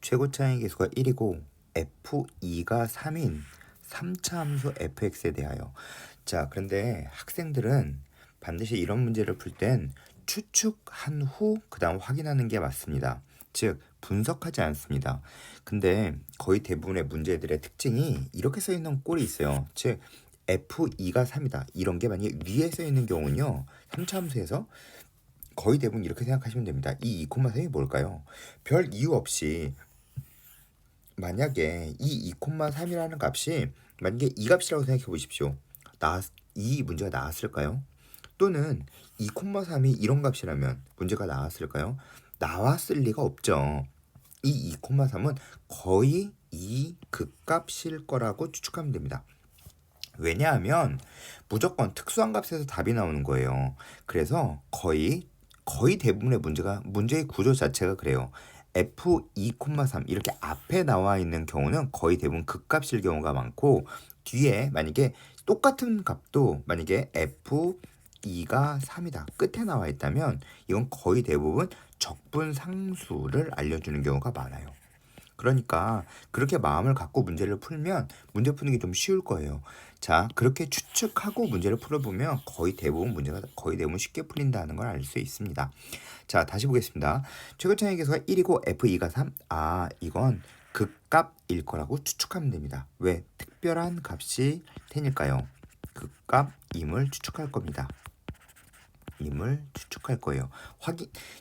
최고차항의 계수가 1이고 f2가 3인 3차 함수 fx에 대하여. 자, 그런데 학생들은 반드시 이런 문제를 풀 땐 추측한 후 그다음 확인하는 게 맞습니다. 즉 분석하지 않습니다. 근데 거의 대부분의 문제들의 특징이 이렇게 써 있는 꼴이 있어요. 즉 f2가 3이다. 이런 게 만약에 위에 써 있는 경우는요. 3차 함수에서 거의 대부분 이렇게 생각하시면 됩니다. 이 2,3이 뭘까요? 별 이유 없이 만약에 이 2,3이라는 값이 만약에 이 값이라고 생각해 보십시오. 이 문제가 나왔을까요? 또는 2,3이 이런 값이라면 문제가 나왔을까요? 나왔을 리가 없죠. 이 2,3은 거의 이 극값일 거라고 추측하면 됩니다. 왜냐하면 무조건 특수한 값에서 답이 나오는 거예요. 그래서 거의 대부분의 문제의 구조 자체가 그래요. f2,3 이렇게 앞에 나와 있는 경우는 거의 대부분 극값일 경우가 많고, 뒤에 만약에 똑같은 값도 만약에 f2가 3이다 끝에 나와 있다면 이건 거의 대부분 적분상수를 알려주는 경우가 많아요. 그러니까 그렇게 마음을 갖고 문제를 풀면 문제 푸는 게 좀 쉬울 거예요. 자, 그렇게 추측하고 문제를 풀어보면 거의 대부분 문제가 거의 대부분 쉽게 풀린다는 걸 알 수 있습니다. 자, 다시 보겠습니다. 최고차항의 계수가 1이고 f2가 3. 아, 이건 극값일 거라고 추측하면 됩니다. 왜? 특별한 값이 테니까요. 극값임을 추측할 겁니다. 임을 추측할 거예요.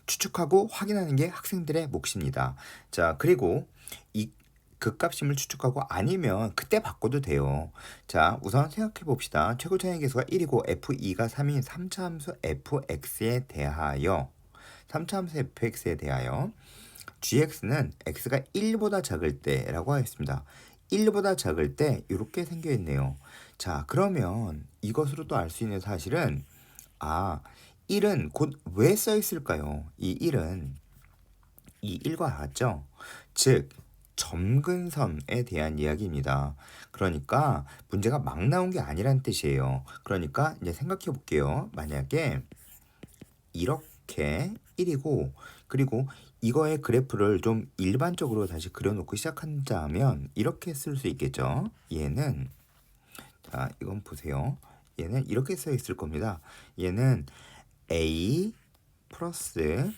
추측하고 확인하는 게 학생들의 몫입니다. 자, 그리고 이 극값임을 추측하고 아니면 그때 바꿔도 돼요. 자, 우선 생각해 봅시다. 최고차항의 계수가 1이고 f2가 3인 3차 함수 fx에 대하여 3차 함수 fx에 대하여 gx는 x가 1보다 작을 때라고 하였습니다. 1보다 작을 때 이렇게 생겨 있네요. 자, 그러면 이것으로도 알 수 있는 사실은 1은 곧 왜 써 있을까요? 이 1은 이 1과 같죠? 즉 점근선에 대한 이야기입니다. 그러니까 문제가 막 나온 게 아니란 뜻이에요. 그러니까 이제 생각해 볼게요. 만약에 이렇게 1이고 그리고 이거의 그래프를 좀 일반적으로 다시 그려놓고 시작한다면 이렇게 쓸 수 있겠죠. 얘는 자, 이건 보세요. 얘는 이렇게 써 있을 겁니다. 얘는 a 플러스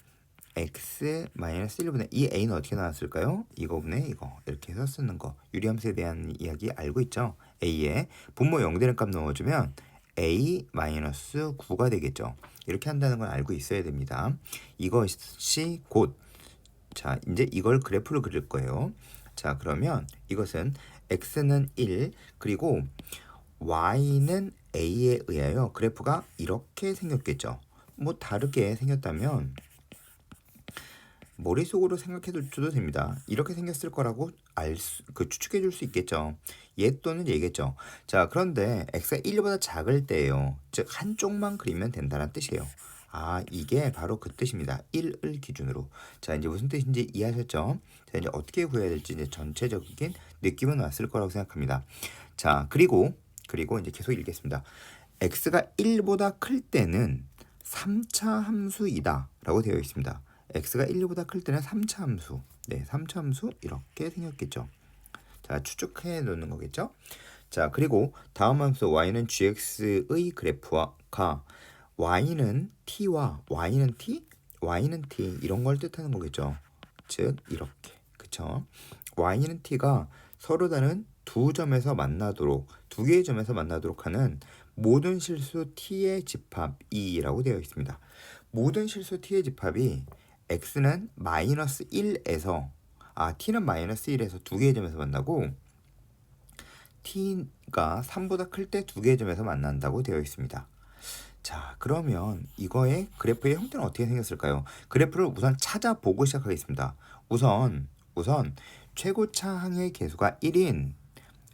x 마이너스 1분의 이 a는 어떻게 나왔을까요? 이거분의 이거 이렇게 해서 쓰는 거. 유리함수에 대한 이야기 알고 있죠? a에 분모 0 되는 값 넣어주면 a 마이너스 9가 되겠죠. 이렇게 한다는 걸 알고 있어야 됩니다. 이것이 곧 자, 이제 이걸 그래프로 그릴 거예요. 자, 그러면 이것은 x는 1 그리고 y는 a에 의하여 그래프가 이렇게 생겼겠죠. 뭐 다르게 생겼다면 머릿속으로 생각해 줘도 됩니다. 이렇게 생겼을 거라고 추측해 줄 수 있겠죠. 얘 또는 얘겠죠. 자, 그런데 x가 1보다 작을 때예요. 즉 한쪽만 그리면 된다는 뜻이에요. 이게 바로 그 뜻입니다. 1을 기준으로. 자, 이제 무슨 뜻인지 이해하셨죠? 자, 이제 어떻게 구해야 될지 이제 전체적인 느낌은 왔을 거라고 생각합니다. 자, 그리고 이제 계속 읽겠습니다. x가 1보다 클 때는 3차 함수이다 라고 되어 있습니다. x가 1보다 클 때는 3차 함수. 네, 3차 함수 이렇게 생겼겠죠. 자, 추측해 놓는 거겠죠. 자, 그리고 다음 함수 y는 gx의 그래프와 y는 t와 y는 t 이런 걸 뜻하는 거겠죠. 즉 이렇게. 그쵸? y는 t가 서로 다른 두 개의 점에서 만나도록 하는 모든 실수 t의 집합이라고 되어 있습니다. 모든 실수 t의 집합이 x는 마이너스 1에서 t는 마이너스 1에서 두 개의 점에서 만나고 t가 3보다 클 때 두 개의 점에서 만난다고 되어 있습니다. 자, 그러면 이거의 그래프의 형태는 어떻게 생겼을까요? 그래프를 우선 찾아보고 시작하겠습니다. 우선 최고차항의 계수가 1인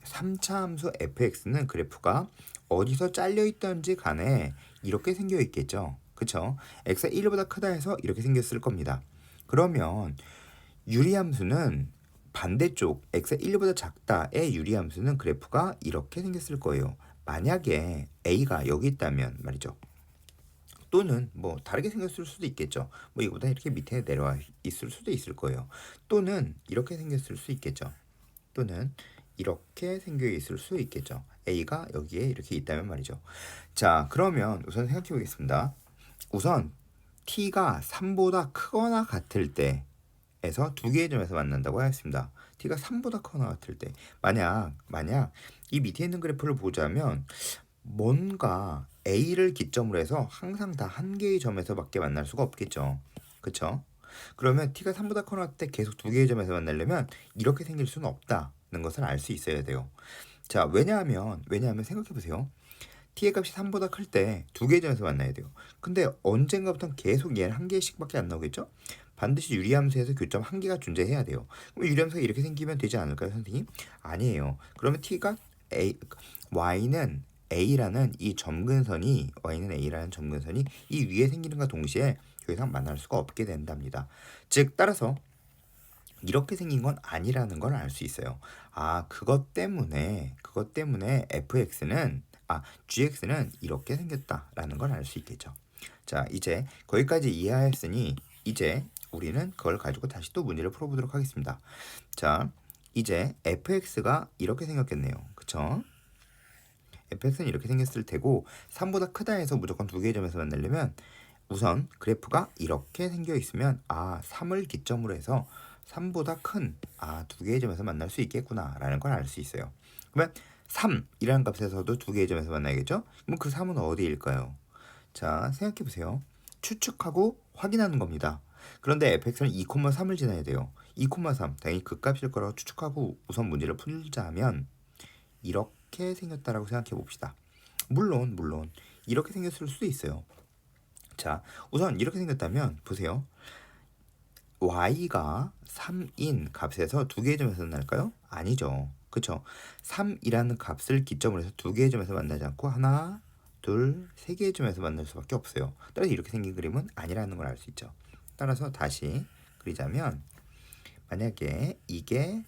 3차 함수 fx는 그래프가 어디서 잘려 있던지 간에 이렇게 생겨 있겠죠. 그쵸? x가 1보다 크다 해서 이렇게 생겼을 겁니다. 그러면 유리함수는 반대쪽 x가 1보다 작다의 유리함수는 그래프가 이렇게 생겼을 거예요. 만약에 a가 여기 있다면 말이죠. 또는 뭐 다르게 생겼을 수도 있겠죠. 뭐 이거보다 이렇게 밑에 내려와 있을 수도 있을 거예요. 또는 이렇게 생겼을 수 있겠죠. 또는 이렇게 생겨 있을 수 있겠죠. A가 여기에 이렇게 있다면 말이죠. 자, 그러면 우선 생각해 보겠습니다. 우선 t가 3보다 크거나 같을 때에서 두 개의 점에서 만난다고 하였습니다. t가 3보다 크거나 같을 때 만약 이 밑에 있는 그래프를 보자면 뭔가 A를 기점으로 해서 항상 다 한 개의 점에서밖에 만날 수가 없겠죠. 그쵸? 그러면 t가 3보다 커나 때 계속 두 개의 점에서 만나려면 이렇게 생길 수는 없다는 것을 알 수 있어야 돼요. 자, 왜냐하면 생각해 보세요. t의 값이 3보다 클 때 두 개의 점에서 만나야 돼요. 근데 언젠가부터는 계속 얘는 한 개씩밖에 안 나오겠죠? 반드시 유리함수에서 교점 한 개가 존재해야 돼요. 그럼 유리함수가 이렇게 생기면 되지 않을까요, 선생님? 아니에요. 그러면 t가 y는 A라는 이 점근선이 이 위에 생기는과 동시에 더 이상 만날 수가 없게 된답니다. 즉 따라서 이렇게 생긴 건 아니라는 걸 알 수 있어요. 아, 그것 때문에 GX는 이렇게 생겼다라는 걸 알 수 있겠죠. 자, 이제 거기까지 이해하였으니 이제 우리는 그걸 가지고 다시 또 문제를 풀어보도록 하겠습니다. 자, 이제 fx가 이렇게 생겼겠네요. 그쵸? fx는 이렇게 생겼을 테고 3보다 크다 해서 무조건 두 개의 점에서 만나려면 우선 그래프가 이렇게 생겨 있으면 3을 기점으로 해서 3보다 큰 두 개의 점에서 만날 수 있겠구나 라는 걸 알 수 있어요. 그러면 3이라는 값에서도 두 개의 점에서 만나야겠죠? 그럼 그 3은 어디일까요? 자, 생각해 보세요. 추측하고 확인하는 겁니다. 그런데 fx는 2,3을 지나야 돼요. 2,3 당연히 그 값일 거라고 추측하고 우선 문제를 풀자면 이렇게 생겼다라고 생각해 봅시다. 물론 이렇게 생겼을 수도 있어요. 자, 우선 이렇게 생겼다면 보세요. y가 3인 값에서 두 개의 점에서 만날까요? 아니죠. 그쵸? 3이라는 값을 기점으로 해서 두 개의 점에서 만나지 않고 하나, 둘, 세 개의 점에서 만날 수밖에 없어요. 따라서 이렇게 생긴 그림은 아니라는 걸 알 수 있죠. 따라서 다시 그리자면 만약에 이게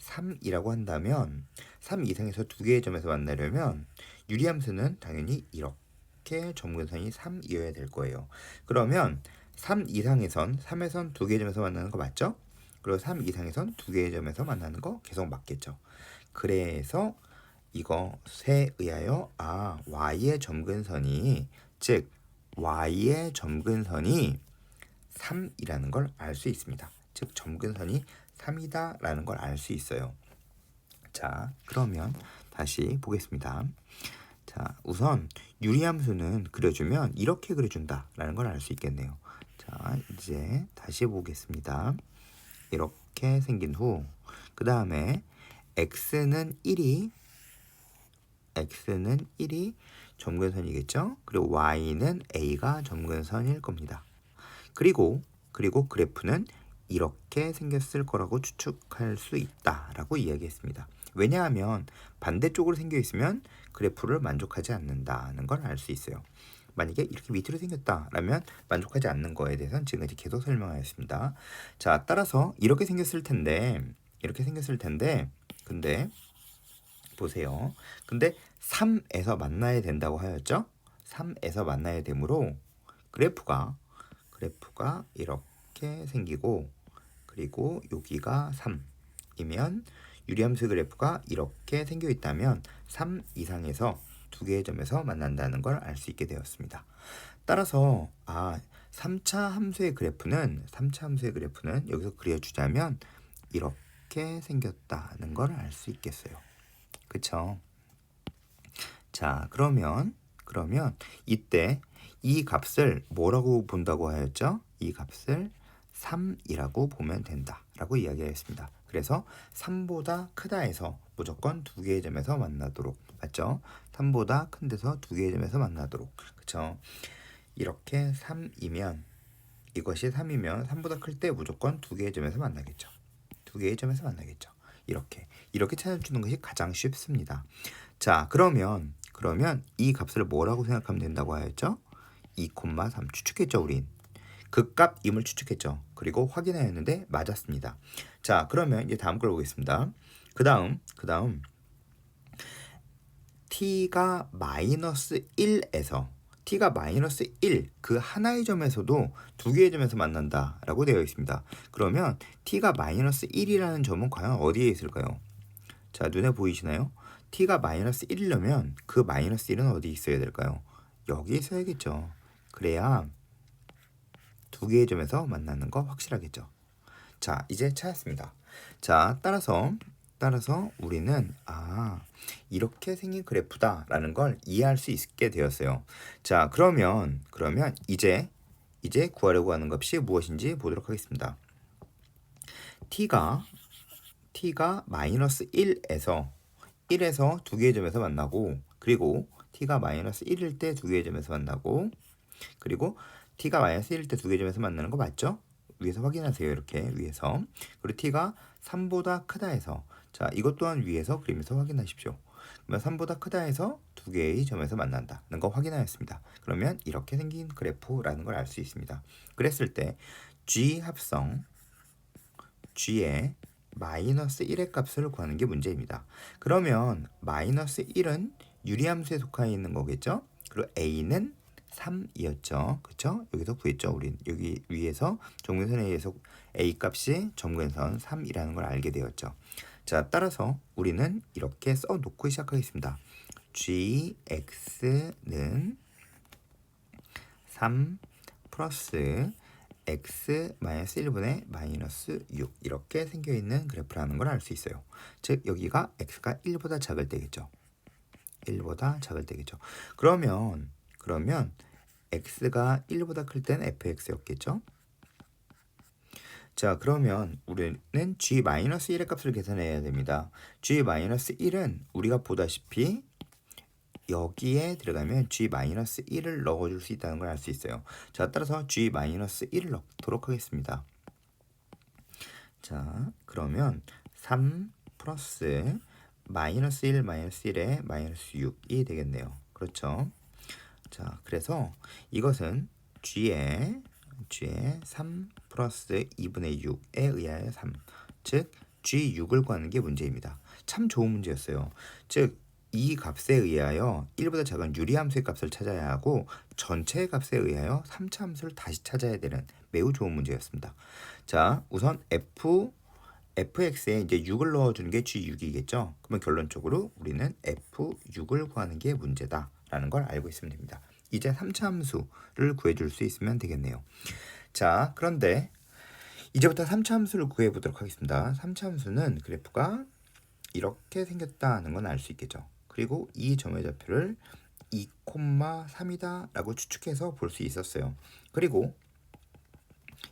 3이라고 한다면 3 이상에서 두 개의 점에서 만나려면 유리함수는 당연히 이렇게 점근선이 3이어야 될 거예요. 그러면 3 이상에선 3에선 두 개의 점에서 만나는 거 맞죠? 그리고 3 이상에선 두 개의 점에서 만나는 거 계속 맞겠죠. 그래서 이것에 의하여 y의 점근선이 즉 y의 점근선이 3이라는 걸 알 수 있습니다. 즉 점근선이 3이다 라는 걸 알 수 있어요. 자, 그러면 다시 보겠습니다. 자, 우선 유리함수는 그려주면 이렇게 그려준다 라는 걸 알 수 있겠네요. 자, 이제 다시 보겠습니다. 이렇게 생긴 후 그 다음에 x는 1이 점근선이겠죠? 그리고 y는 a가 점근선일 겁니다. 그리고 그래프는 이렇게 생겼을 거라고 추측할 수 있다라고 이야기했습니다. 왜냐하면 반대쪽으로 생겨 있으면 그래프를 만족하지 않는다는 걸 알 수 있어요. 만약에 이렇게 밑으로 생겼다라면 만족하지 않는 거에 대해서는 지금까지 계속 설명하였습니다. 자, 따라서 이렇게 생겼을 텐데 근데 보세요. 근데 3에서 만나야 된다고 하였죠? 3에서 만나야 되므로 그래프가 이렇게 생기고 그리고 여기가 3이면 유리함수 그래프가 이렇게 생겨 있다면 3 이상에서 두 개의 점에서 만난다는 걸 알 수 있게 되었습니다. 따라서 3차 함수의 그래프는 여기서 그려주자면 이렇게 생겼다는 걸 알 수 있겠어요. 그쵸? 자, 그러면 이때 이 값을 뭐라고 본다고 하였죠? 이 값을 3이라고 보면 된다라고 이야기하였습니다. 그래서 3보다 크다 해서 무조건 두 개의 점에서 만나도록, 맞죠? 3보다 큰 데서 두 개의 점에서 만나도록, 그쵸? 이렇게 3이면 이것이 3이면 3보다 클 때 무조건 두 개의 점에서 만나겠죠. 이렇게 찾아주는 것이 가장 쉽습니다. 자, 그러면 이 값을 뭐라고 생각하면 된다고 하였죠? 2,3 추측했죠, 우린. 그 값임을 추측했죠. 그리고 확인하였는데 맞았습니다. 자, 그러면 이제 다음 걸 보겠습니다. 그 다음 t가 -1에서 t가 마이너스 1, 그 하나의 점에서도 두 개의 점에서 만난다 라고 되어 있습니다. 그러면 t가 마이너스 1이라는 점은 과연 어디에 있을까요? 자, 눈에 보이시나요? t가 마이너스 1이려면 그 마이너스 1은 어디 있어야 될까요? 여기 있어야겠죠. 그래야 두 개의 점에서 만나는 거 확실하겠죠. 자, 이제 찾았습니다. 자, 따라서 우리는 이렇게 생긴 그래프다라는 걸 이해할 수 있게 되었어요. 자, 그러면 이제 구하려고 하는 값이 무엇인지 보도록 하겠습니다. t가 마이너스 1에서 두 개의 점에서 만나고, 그리고 t가 마이너스 1일 때 두 개의 점에서 만나고, 그리고 t가 마이너스 1일 때 두 개의 점에서 만나는 거 맞죠? 위에서 확인하세요. 이렇게 위에서. 그리고 t가 3보다 크다 해서, 자, 이것 또한 위에서 그림에서 확인하십시오. 그러면 3보다 크다 해서 두 개의 점에서 만난다는 거 확인하였습니다. 그러면 이렇게 생긴 그래프라는 걸 알 수 있습니다. 그랬을 때 g 합성 g의 마이너스 1의 값을 구하는 게 문제입니다. 그러면 마이너스 1은 유리함수에 속하여 있는 거겠죠? 그리고 a는 3이었죠. 그쵸? 여기서 구했죠. 우린 여기 위에서 정근선에 의해서 a 값이 정근선 3이라는 걸 알게 되었죠. 자, 따라서 우리는 이렇게 써놓고 시작하겠습니다. gx는 3 플러스 x 마이너스 1분의 마이너스 6 이렇게 생겨있는 그래프라는 걸 알 수 있어요. 즉 여기가 x가 1보다 작을 때겠죠. 1보다 작을 때겠죠. 그러면 x가 1보다 클 때는 fx였겠죠. 자, 그러면 우리는 g-1의 값을 계산해야 됩니다. g-1은 우리가 보다시피 여기에 들어가면 g-1을 넣어줄 수 있다는 걸 알 수 있어요. 자, 따라서 g-1을 넣도록 하겠습니다. 자, 그러면 3 플러스 마이너스 1 마이너스 1에 마이너스 6이 되겠네요. 그렇죠? 자, 그래서 이것은 g의 3 플러스 2분의 6에 의하여 3, 즉 g6을 구하는 게 문제입니다. 참 좋은 문제였어요. 즉 이 값에 의하여 1보다 작은 유리함수의 값을 찾아야 하고 전체의 값에 의하여 3차 함수를 다시 찾아야 되는 매우 좋은 문제였습니다. 자, 우선 fx에 이제 6을 넣어주는 게 g6이겠죠. 그러면 결론적으로 우리는 f6을 구하는 게 문제다라는 걸 알고 있으면 됩니다. 이제 3차 함수를 구해줄 수 있으면 되겠네요. 자, 그런데 이제부터 3차 함수를 구해보도록 하겠습니다. 3차 함수는 그래프가 이렇게 생겼다는 건 알 수 있겠죠. 그리고 이 점의 좌표를 2,3이다 라고 추측해서 볼 수 있었어요. 그리고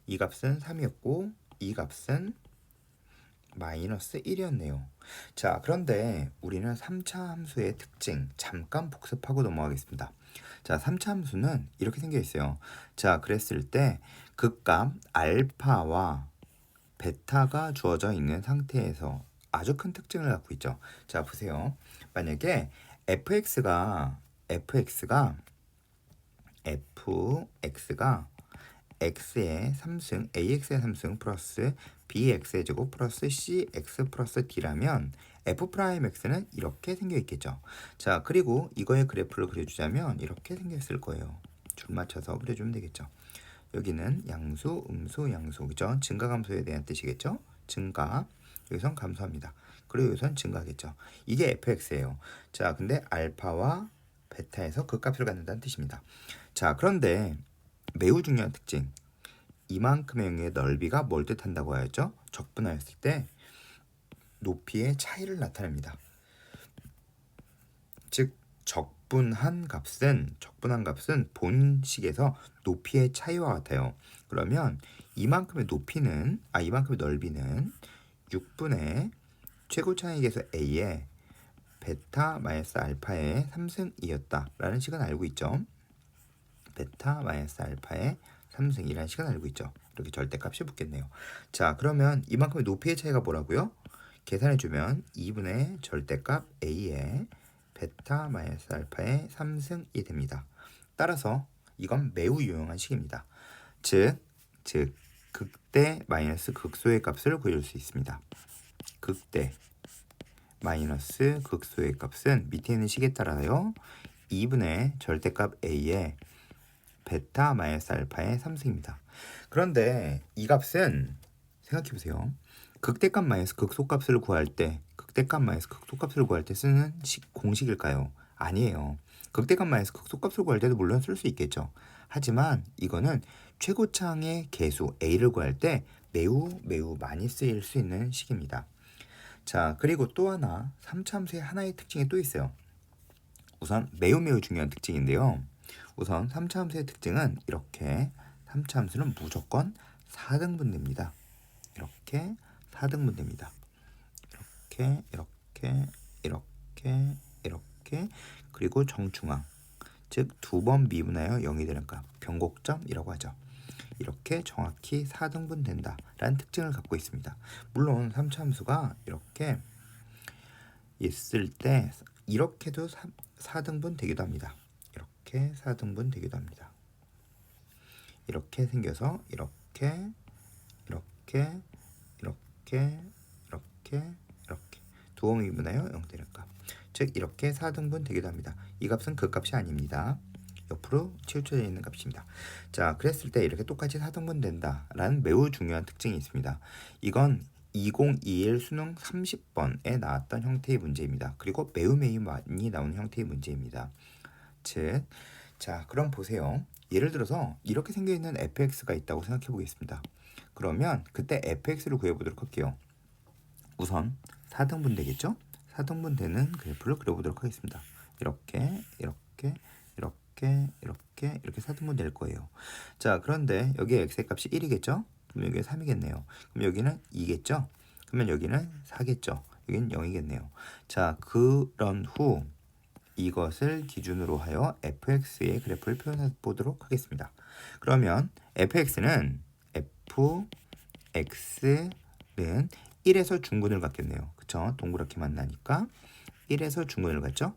이 값은 3이었고 이 값은 마이너스 1이었네요. 자, 그런데 우리는 3차 함수의 특징 잠깐 복습하고 넘어가겠습니다. 자, 3차 함수는 이렇게 생겨 있어요. 자, 그랬을 때 극값 알파와 베타가 주어져 있는 상태에서 아주 큰 특징을 갖고 있죠. 자, 보세요. 만약에 fx가 x의 3승 ax의 3승 플러스 bx의 제곱 플러스 cx 플러스 d라면 f'x는 이렇게 생겨 있겠죠. 자, 그리고 이거의 그래프를 그려주자면 이렇게 생겼을 거예요. 줄 맞춰서 그려주면 되겠죠. 여기는 양수, 음수, 양수, 그죠? 증가감소에 대한 뜻이겠죠? 증가, 여기선 감소합니다. 그리고 여기선 증가하겠죠. 이게 fx예요. 자, 근데 알파와 베타에서 그 값을 갖는다는 뜻입니다. 자, 그런데 매우 중요한 특징, 이만큼의 영역의 넓이가 뭘 뜻한다고 하였죠? 적분하였을 때 높이의 차이를 나타냅니다. 즉 적분한 값은 본식에서 높이의 차이와 같아요. 그러면 이만큼의 넓이는 6분의 최고 차익에서 a의 베타 마이너스 알파의 3승이었다라는 식은 알고 있죠. 베타 마이너스 알파의 3승이라는 식은 알고 있죠. 이렇게 절대값이 붙겠네요. 자, 그러면 이만큼의 높이의 차이가 뭐라고요? 계산해주면 2분의 절대값 a의 베타 마이너스 알파의 3승이 됩니다. 따라서 이건 매우 유용한 식입니다. 즉 극대 마이너스 극소의 값을 구해줄 수 있습니다. 극대 마이너스 극소의 값은 밑에 있는 식에 따라요 2분의 절대값 a의 베타 마이너스 알파의 3승입니다. 그런데 이 값은 생각해보세요. 극대값 마이너스 극소값을 구할 때 쓰는 공식일까요? 아니에요. 극대값 마이너스 극소값을 구할 때도 물론 쓸 수 있겠죠. 하지만 이거는 최고차항의 개수 a를 구할 때 매우 많이 쓰일 수 있는 식입니다. 자, 그리고 또 하나 3차함수의 하나의 특징이 또 있어요. 우선 매우 중요한 특징인데요. 우선 3차함수의 특징은 이렇게 3차함수는 무조건 4등분됩니다. 이렇게 4등분됩니다. 이렇게 그리고 정중앙 즉 두 번 미분하여 0이 되는 값 변곡점이라고 하죠. 이렇게 정확히 4등분 된다라는 특징을 갖고 있습니다. 물론 3차함수가 이렇게 있을 때 이렇게도 4등분 되기도 합니다. 이렇게 4등분 되기도 합니다. 이렇게 생겨서 이렇게 두 번 미분하여 0 되는 값. 즉 이렇게 4등분 되기도 합니다. 이 값은 그 값이 아닙니다. 옆으로 치우쳐져 있는 값입니다. 자, 그랬을 때 이렇게 똑같이 4등분 된다라는 매우 중요한 특징이 있습니다. 이건 2021 수능 30번에 나왔던 형태의 문제입니다. 그리고 매우 많이 나오는 형태의 문제입니다. 즉, 자, 그럼 보세요. 예를 들어서 이렇게 생겨있는 fx가 있다고 생각해 보겠습니다. 그러면 그때 fx를 구해보도록 할게요. 우선 4등분 되겠죠? 4등분 되는 그래프를 그려보도록 하겠습니다. 이렇게 4등분 될 거예요. 자, 그런데 여기 x의 값이 1이겠죠? 그럼 여기가 3이겠네요. 그럼 여기는 2겠죠? 그러면 여기는 4겠죠? 여기는 0이겠네요. 자, 그런 후 이것을 기준으로 하여 fx의 그래프를 표현해 보도록 하겠습니다. 그러면 fx는 1에서 중근을 갖겠네요. 그쵸? 동그랗게 만나니까 1에서 중근을 갖죠?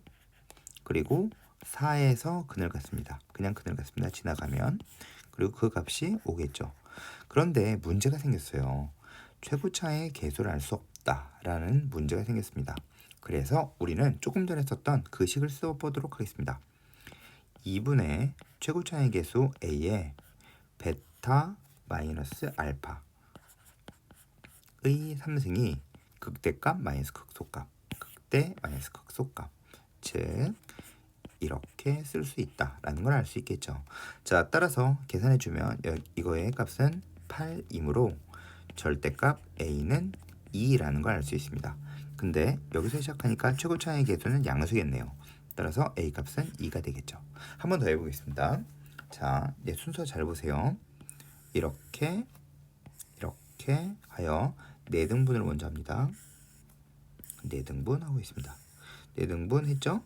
그리고 4에서 근을 갖습니다. 그냥 근을 갖습니다. 지나가면. 그리고 그 값이 5겠죠. 그런데 문제가 생겼어요. 최고차의 개수를 알 수 없다라는 문제가 생겼습니다. 그래서 우리는 조금 전에 썼던 그 식을 써보도록 하겠습니다. 2분의 최고차의 개수 a의 베타 마이너스 알파의 3승이 극대값 마이너스 극소값, 극대 마이너스 극소값, 즉 이렇게 쓸 수 있다라는 걸 알 수 있겠죠. 자, 따라서 계산해주면 이거의 값은 8이므로 절대값 a는 2라는 걸 알 수 있습니다. 근데 여기서 시작하니까 최고차의 개수는 양수겠네요. 따라서 a 값은 2가 되겠죠. 한 번 더 해보겠습니다. 자, 이제 순서 잘 보세요. 이렇게 하여 4등분을 먼저 합니다. 4등분 하고 있습니다. 4등분 했죠?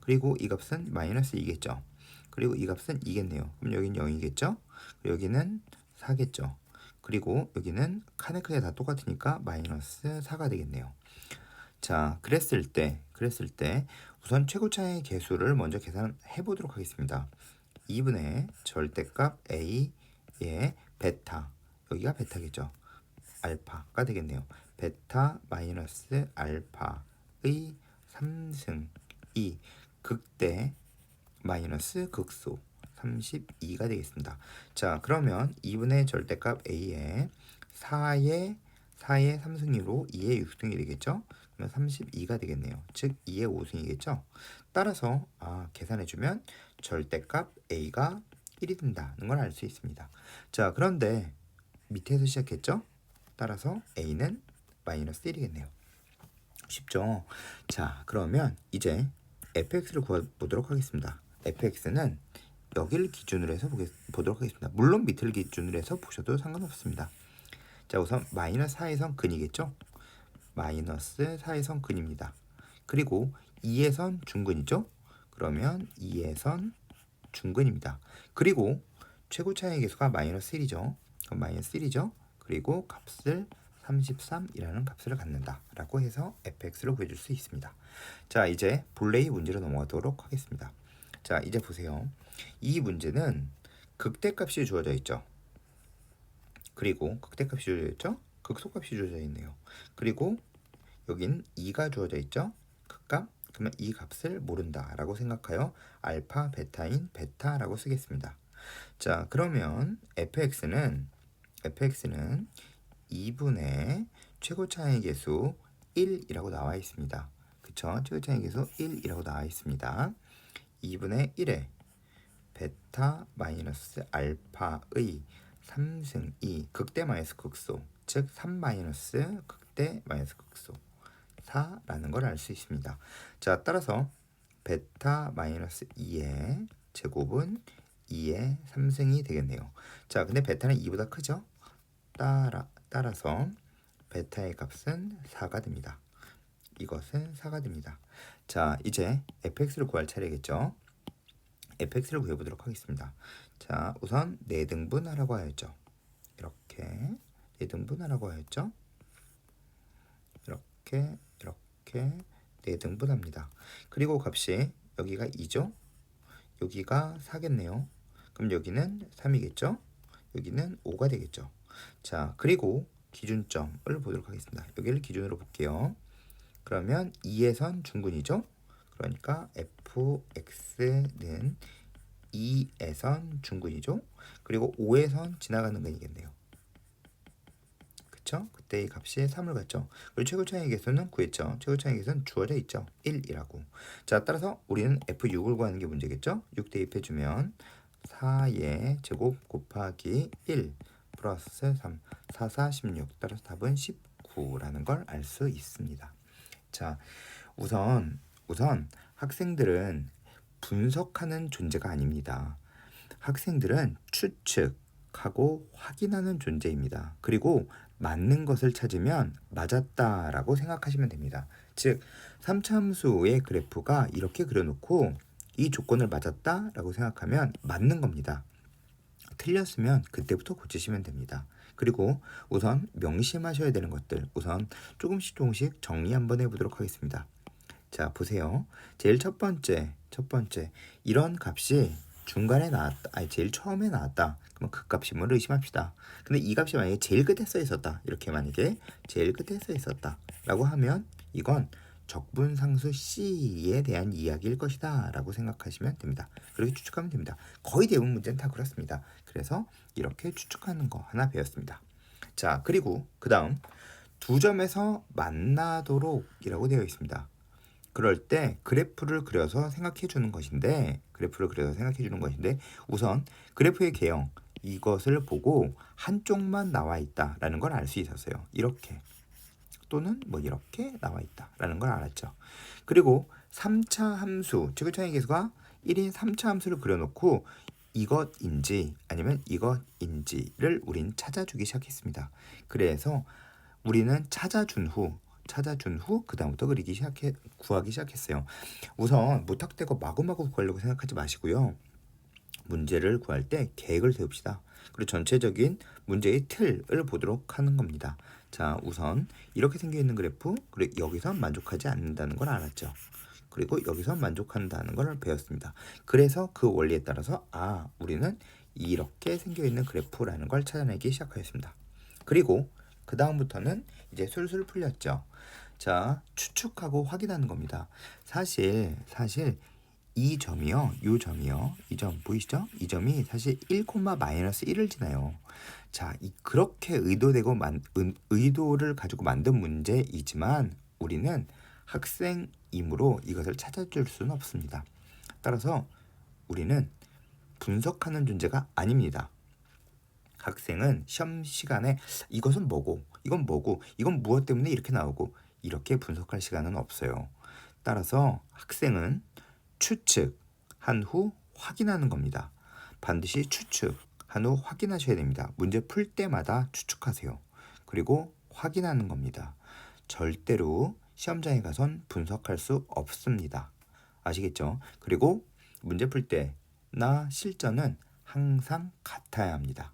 그리고 이 값은 마이너스 2겠죠. 그리고 이 값은 2겠네요. 그럼 여기는 0이겠죠? 여기는 4겠죠. 그리고 여기는 칸의 크기가 다 똑같으니까 마이너스 4가 되겠네요. 자, 그랬을 때 우선 최고차의 개수를 먼저 계산해 보도록 하겠습니다. 2분의 절대값 a의 베타, 여기가 베타겠죠. 알파가 되겠네요. 베타 마이너스 알파의 3승이 극대 마이너스 극소 32가 되겠습니다. 자, 그러면 2분의 절대값 a의 4의 3승이로 2의 6승이 되겠죠? 그러면 32가 되겠네요. 즉 2의 5승이겠죠? 따라서 계산해주면 절대값 a가 1이 된다는 걸 알 수 있습니다. 자, 그런데 밑에서 시작했죠? 따라서 a는 마이너스 1이겠네요. 쉽죠? 자, 그러면 이제 fx를 구해보도록 하겠습니다. fx는 여기를 기준으로 해서 보도록 하겠습니다. 물론 밑을 기준으로 해서 보셔도 상관없습니다. 자, 우선 마이너스 4에선 근이겠죠? 마이너스 4에선 근입니다. 그리고 2에선 중근이죠? 그러면 2에선 중근입니다. 그리고 최고차의 개수가 마이너스 1이죠. 그럼 마이너스 1이죠. 그리고 값을 33이라는 값을 갖는다 라고 해서 fx를 구해줄 수 있습니다. 자, 이제 본래의 문제로 넘어가도록 하겠습니다. 자, 이제 보세요. 이 문제는 극대값이 주어져 있죠. 그리고 극대값이 주어져 있죠. 극소값이 주어져 있네요. 그리고 여긴 2가 주어져 있죠. 극값, 그러면 이 값을 모른다 라고 생각하여 알파 베타인 베타라고 쓰겠습니다. 자, 그러면 fx는 2분의 최고 차이 계수 1이라고 나와 있습니다. 그쵸? 최고 차이 계수 1이라고 나와 있습니다. 2분의 1에 베타 마이너스 알파의 3승 2 극대 마이너스 극소, 즉 3 마이너스 극대 마이너스 극소 4라는 걸 알 수 있습니다. 자, 따라서 베타 마이너스 2의 제곱은 2의 3승이 되겠네요. 자, 근데 베타는 2보다 크죠? 따라서 베타의 값은 4가 됩니다. 이것은 4가 됩니다. 자, 이제 fx를 구할 차례겠죠? fx를 구해보도록 하겠습니다. 자, 우선 4등분하라고 하였죠. 이렇게 4등분하라고 하였죠. 이렇게 4등분합니다. 그리고 값이 여기가 2죠. 여기가 4겠네요. 그럼 여기는 3이겠죠. 여기는 5가 되겠죠. 자, 그리고 기준점을 보도록 하겠습니다. 여기를 기준으로 볼게요. 그러면 2에선 중근이죠. 그러니까 fx는 2에선 중근이죠. 그리고 5에선 지나가는 근이겠네요. 그쵸? 그때 이 값이 3을 갖죠. 그리고 최고 차이 계수는 구했죠. 최고 차이 계수는 주어져 있죠. 1이라고. 자, 따라서 우리는 f6을 구하는 게 문제겠죠. 6 대입해주면 4의 제곱 곱하기 1 플러스 3, 4, 4, 16. 따라서 답은 19라는 걸 알 수 있습니다. 자, 우선 학생들은 분석하는 존재가 아닙니다. 학생들은 추측하고 확인하는 존재입니다. 그리고 맞는 것을 찾으면 맞았다라고 생각하시면 됩니다. 즉, 3차 함수의 그래프가 이렇게 그려놓고 이 조건을 맞았다라고 생각하면 맞는 겁니다. 틀렸으면 그때부터 고치시면 됩니다. 그리고 우선 명심하셔야 되는 것들 우선 조금씩 정리 한번 해보도록 하겠습니다. 자, 보세요. 제일 첫 번째 이런 값이 중간에 나왔다. 아니, 제일 처음에 나왔다. 그러면 그 값임을 의심합시다. 근데 이 값이 만약에 제일 끝에 써 있었다. 이렇게 만약에 제일 끝에 써 있었다 라고 하면 이건 적분상수 C에 대한 이야기일 것이다 라고 생각하시면 됩니다. 그렇게 추측하면 됩니다. 거의 대부분 문제는 다 그렇습니다. 그래서 이렇게 추측하는 거 하나 배웠습니다. 자, 그리고 그 다음 두 점에서 만나도록 이라고 되어 있습니다. 그럴 때 그래프를 그려서 생각해 주는 것인데 우선 그래프의 개형 이것을 보고 한쪽만 나와 있다라는 걸 알 수 있었어요. 이렇게 또는 뭐 이렇게 나와 있다라는 걸 알았죠. 그리고 3차 함수 최고 차이 계수가 1인 3차 함수를 그려놓고 이것인지 아니면 이것인지를 우린 찾아주기 시작했습니다. 그래서 우리는 찾아준 후 그 다음부터 구하기 시작했어요. 우선 무턱대고 마구마구 구하려고 생각하지 마시고요. 문제를 구할 때 계획을 세웁시다. 그리고 전체적인 문제의 틀을 보도록 하는 겁니다. 자, 우선 이렇게 생겨있는 그래프, 그리고 여기서 만족하지 않는다는 걸 알았죠. 그리고 여기서 만족한다는 걸 배웠습니다. 그래서 그 원리에 따라서 우리는 이렇게 생겨있는 그래프라는 걸 찾아내기 시작하였습니다. 그리고 그 다음부터는 이제 술술 풀렸죠. 자, 추측하고 확인하는 겁니다. 사실 이 점이요, 이 점 보이시죠? 이 점이 사실 1,-1을 지나요. 자, 그렇게 의도를 가지고 만든 문제이지만 우리는 학생이므로 이것을 찾아줄 수는 없습니다. 따라서 우리는 분석하는 존재가 아닙니다. 학생은 시험 시간에 이것은 뭐고, 이건 뭐고, 이건 무엇 때문에 이렇게 나오고 이렇게 분석할 시간은 없어요. 따라서 학생은 추측한 후 확인하는 겁니다. 반드시 추측한 후 확인하셔야 됩니다. 문제 풀 때마다 추측하세요. 그리고 확인하는 겁니다. 절대로 시험장에 가선 분석할 수 없습니다. 아시겠죠? 그리고 문제 풀 때나 실전은 항상 같아야 합니다.